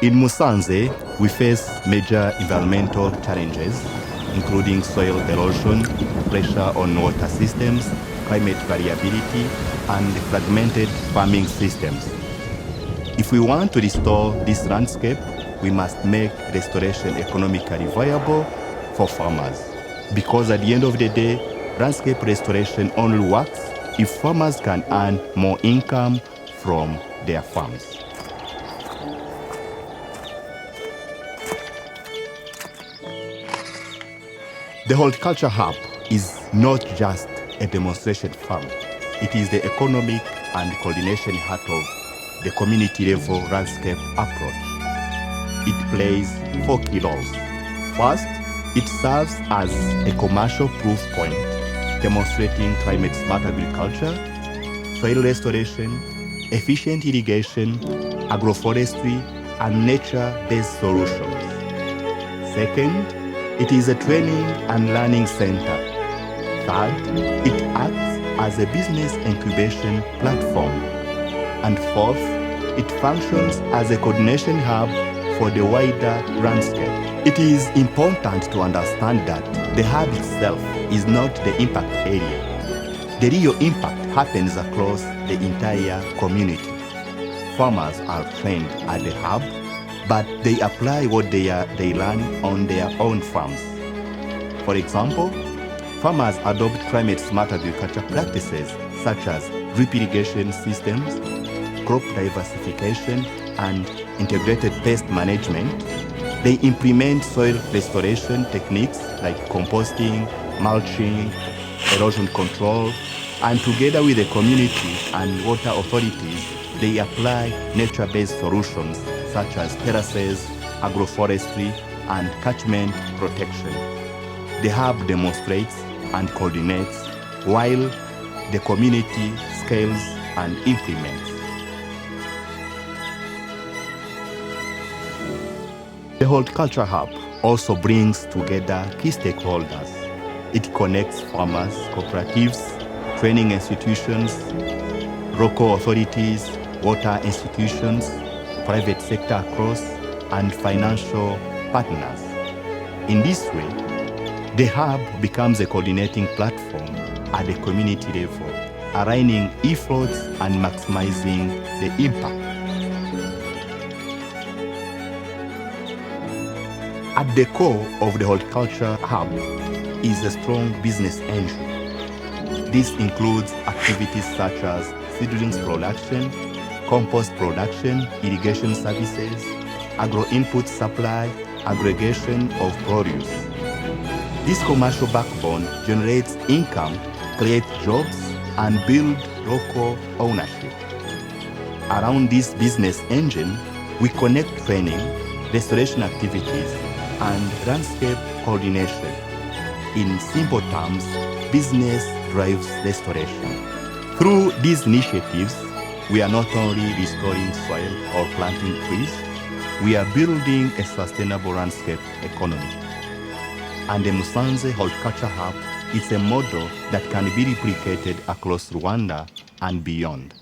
In Musanze, we face major environmental challenges, including soil erosion, pressure on water systems, climate variability, and fragmented farming systems. If we want to restore this landscape, we must make restoration economically viable for farmers. Because at the end of the day, landscape restoration only works if farmers can earn more income from their farms. The Horticulture Hub is not just a demonstration farm. It is the economic and coordination heart of the community-level landscape approach. It plays 4 key roles. First, it serves as a commercial proof point, demonstrating climate-smart agriculture, soil restoration, efficient irrigation, agroforestry, and nature-based solutions. Second, it is a training and learning center. Third, it acts as a business incubation platform. And fourth, it functions as a coordination hub for the wider landscape. It is important to understand that the hub itself is not the impact area. The real impact happens across the entire community. Farmers are trained at the hub, but they apply what they learn on their own farms. For example, farmers adopt climate-smart agriculture practices such as drip irrigation systems, crop diversification, and integrated pest management. They implement soil restoration techniques like composting, mulching, erosion control, and together with the community and water authorities, they apply nature-based solutions such as terraces, agroforestry, and catchment protection. The hub demonstrates and coordinates while the community scales and implements. The Horticulture Hub also brings together key stakeholders. It connects farmers, cooperatives, training institutions, local authorities, water institutions, private sector across, and financial partners. In this way, the hub becomes a coordinating platform at the community level, aligning efforts and maximizing the impact. At the core of the Horticulture Hub is a strong business engine. This includes activities such as seedlings production, compost production, irrigation services, agro-input supply, aggregation of produce. This commercial backbone generates income, creates jobs, and builds local ownership. Around this business engine, we connect training, restoration activities, and landscape coordination. In simple terms, business drives restoration. Through these initiatives, we are not only restoring soil or planting trees, we are building a sustainable landscape economy. And the Musanze Horticulture Hub is a model that can be replicated across Rwanda and beyond.